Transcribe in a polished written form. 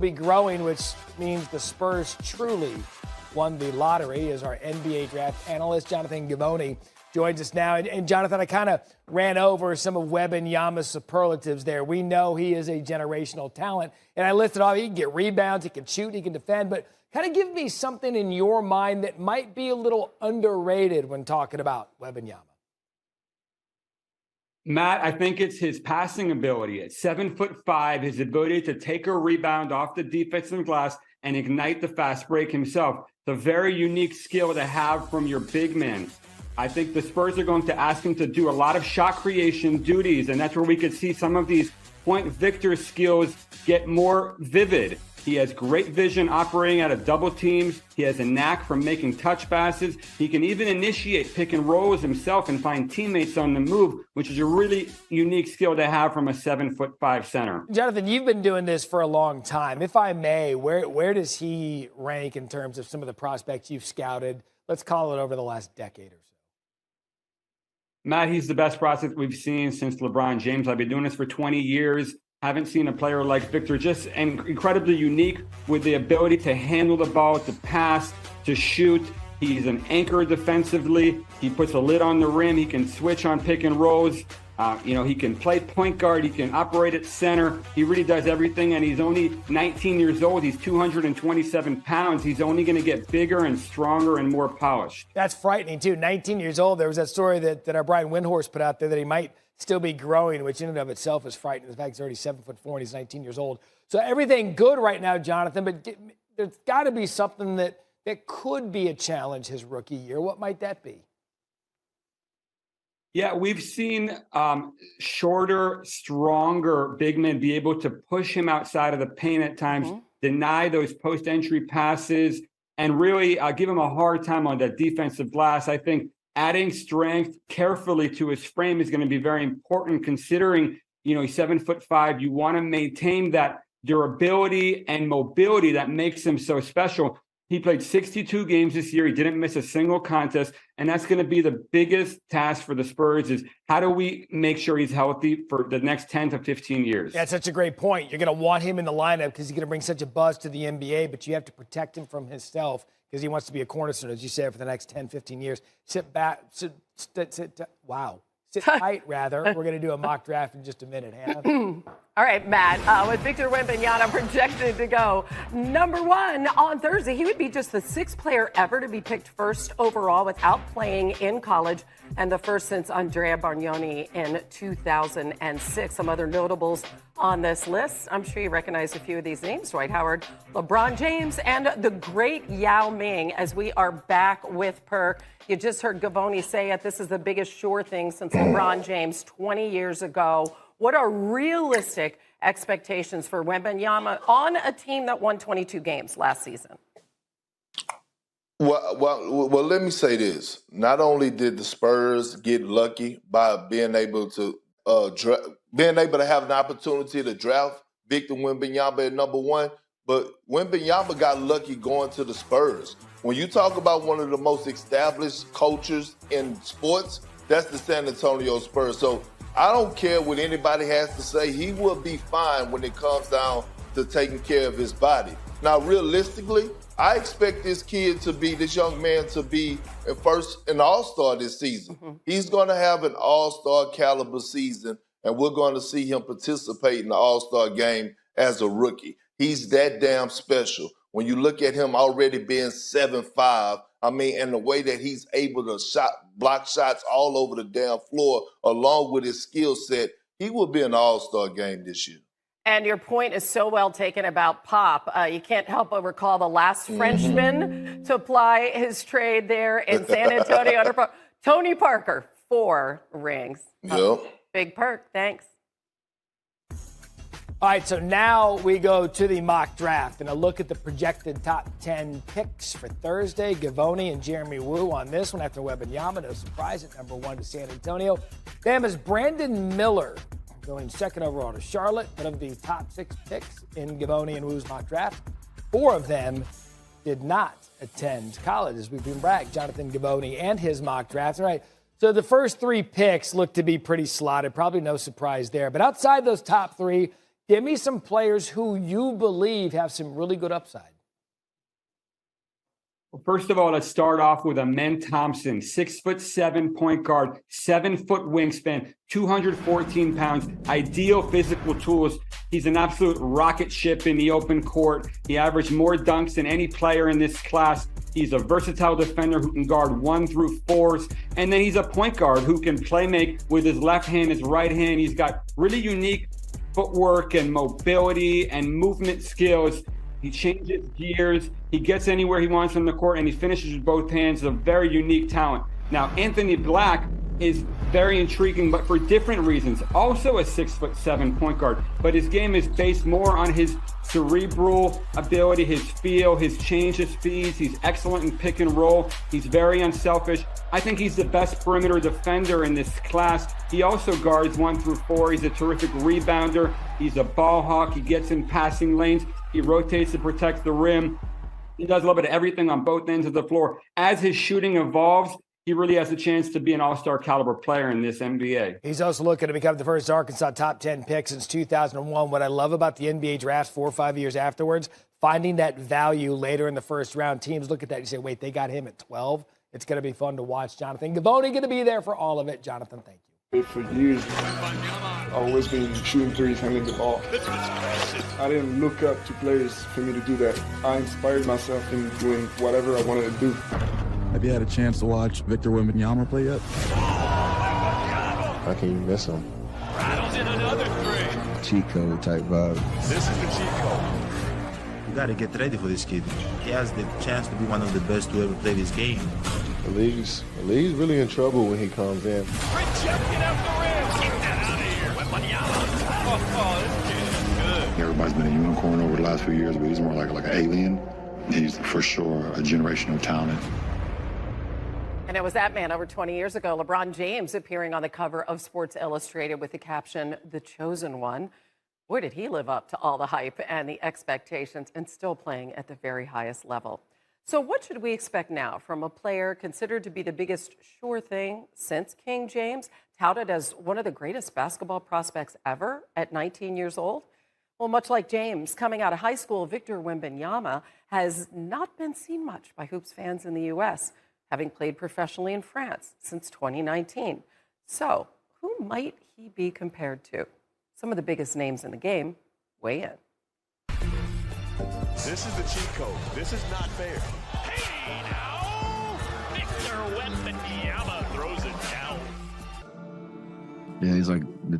Be growing, which means the Spurs truly won the lottery. As our NBA draft analyst, Jonathan Givony, joins us now. And Jonathan, I kind of ran over some of Wembanyama's superlatives there. We know he is a generational talent. And I listed off, he can get rebounds, he can shoot, he can defend. But kind of give me something in your mind that might be a little underrated when talking about Wembanyama. Matt, I think it's his passing ability. At 7'5", his ability to take a rebound off the defensive glass and ignite the fast break himself. It's a very unique skill to have from your big man. I think the Spurs are going to ask him to do a lot of shot creation duties, and that's where we could see some of these point victor skills get more vivid. He has great vision operating out of double teams. He has a knack for making touch passes. He can even initiate pick and rolls himself and find teammates on the move, which is a really unique skill to have from a 7'5" center. Jonathan, you've been doing this for a long time. If I may, where does he rank in terms of some of the prospects you've scouted? Let's call it over the last decade or so. Matt, he's the best prospect we've seen since LeBron James. I've been doing this for 20 years. Haven't seen a player like Victor, just incredibly unique with the ability to handle the ball, to pass, to shoot. He's an anchor defensively. He puts a lid on the rim. He can switch on pick and rolls. He can play point guard. He can operate at center. He really does everything, and he's only 19 years old. He's 227 pounds. He's only going to get bigger and stronger and more polished. That's frightening, too. 19 years old. There was that story that our Brian Windhorst put out there that he might still be growing, which in and of itself is frightening. The fact he's already 7'4" and he's 19 years old. So everything good right now, Jonathan, but there's got to be something that could be a challenge his rookie year. What might that be? Yeah, we've seen shorter, stronger big men be able to push him outside of the paint at times, deny those post-entry passes, and really give him a hard time on that defensive glass. I think adding strength carefully to his frame is going to be very important, considering, he's 7'5". You want to maintain that durability and mobility that makes him so special. He played 62 games this year. He didn't miss a single contest. And that's going to be the biggest task for the Spurs is how do we make sure he's healthy for the next 10 to 15 years? That's such a great point. You're going to want him in the lineup because he's going to bring such a buzz to the NBA, but you have to protect him from himself because he wants to be a cornerstone, as you said, for the next 10, 15 years. Sit tight, rather. We're going to do a mock draft in just a minute, Hannah. All right, Matt, with Victor Wembanyama projected to go number 1 on Thursday, he would be just the 6th player ever to be picked first overall without playing in college, and the first since Andrea Bargnani in 2006. Some other notables on this list. I'm sure you recognize a few of these names: Dwight Howard, LeBron James, and the great Yao Ming, as we are back with Perk. You just heard Givony say it. This is the biggest sure thing since LeBron James 20 years ago. What are realistic expectations for Wembanyama on a team that won 22 games last season? Well, let me say this. Not only did the Spurs get lucky by being able to have an opportunity to draft Victor Wembanyama at number 1, but Wembanyama got lucky going to the Spurs. When you talk about one of the most established cultures in sports, that's the San Antonio Spurs. So I don't care what anybody has to say. He will be fine when it comes down to taking care of his body. Now, realistically, I expect this young man to be an all-star this season. He's going to have an all-star caliber season, and we're going to see him participate in the all-star game as a rookie. He's that damn special. When you look at him already being 7'5", and the way that he's able to block shots all over the damn floor, along with his skill set, he will be an all-star game this year. And your point is so well taken about Pop. You can't help but recall the last Frenchman to apply his trade there in San Antonio. Tony Parker, 4 rings. Yep. Big Perk, thanks. All right, so now we go to the mock draft and a look at the projected top 10 picks for Thursday. Givony and Jeremy Wu on this one after Wembanyama. No surprise at number 1 to San Antonio. Them is Brandon Miller going 2nd overall to Charlotte. But of the top 6 picks in Givony and Wu's mock draft, 4 of them did not attend college, as we've been bragged. Jonathan Givony and his mock draft. All right, so the first 3 picks look to be pretty slotted. Probably no surprise there. But outside those top 3, Give me some players who you believe have some really good upside. Well, first of all, let's start off with Amen Thompson, 6'7" point guard, 7-foot wingspan, 214 pounds, ideal physical tools. He's an absolute rocket ship in the open court. He averaged more dunks than any player in this class. He's a versatile defender who can guard 1 through 4s. And then he's a point guard who can play make with his left hand, his right hand. He's got really unique footwork and mobility and movement skills. He changes gears. He gets anywhere he wants on the court, and he finishes with both hands. A very unique talent. Now, Anthony Black is very intriguing, but for different reasons. Also a 6'7" point guard, but his game is based more on his cerebral ability, his feel, his change of speeds. He's excellent in pick and roll. He's very unselfish. I think he's the best perimeter defender in this class. He also guards 1 through 4. He's a terrific rebounder. He's a ball hawk. He gets in passing lanes. He rotates to protect the rim. He does a little bit of everything on both ends of the floor. As his shooting evolves, he really has a chance to be an all-star caliber player in this NBA. He's also looking to become the first Arkansas top 10 pick since 2001. What I love about the NBA draft 4 or 5 years afterwards, finding that value later in the first round. Teams look at that and say, wait, they got him at 12. It's going to be fun to watch. Jonathan Givony going to be there for all of it. Jonathan, thank you. For years, I've always been shooting threes, handling the ball. I didn't look up to players for me to do that. I inspired myself in doing whatever I wanted to do. Have you had a chance to watch Victor Wembanyama play yet? How can you miss him? Rattles in another three. Cheat code type vibe. This is the cheat code. You got to get ready for this kid. He has the chance to be one of the best to ever play this game. The league's really in trouble when he comes in. Rejected at the rim. Get that out of here. Wembanyama. Oh, this kid is good. Everybody's been a unicorn over the last few years, but he's more like an alien. He's for sure a generational talent. And it was that man over 20 years ago, LeBron James, appearing on the cover of Sports Illustrated with the caption, "The Chosen One." Boy, did he live up to all the hype and the expectations and still playing at the very highest level. So what should we expect now from a player considered to be the biggest sure thing since King James, touted as one of the greatest basketball prospects ever at 19 years old? Well, much like James, coming out of high school, Victor Wembanyama has not been seen much by hoops fans in the U.S., having played professionally in France since 2019. So who might he be compared to? Some of the biggest names in the game weigh in. This is the cheat code. This is not fair. Hey, now! Victor Wembanyama throws it down. Yeah, he's like the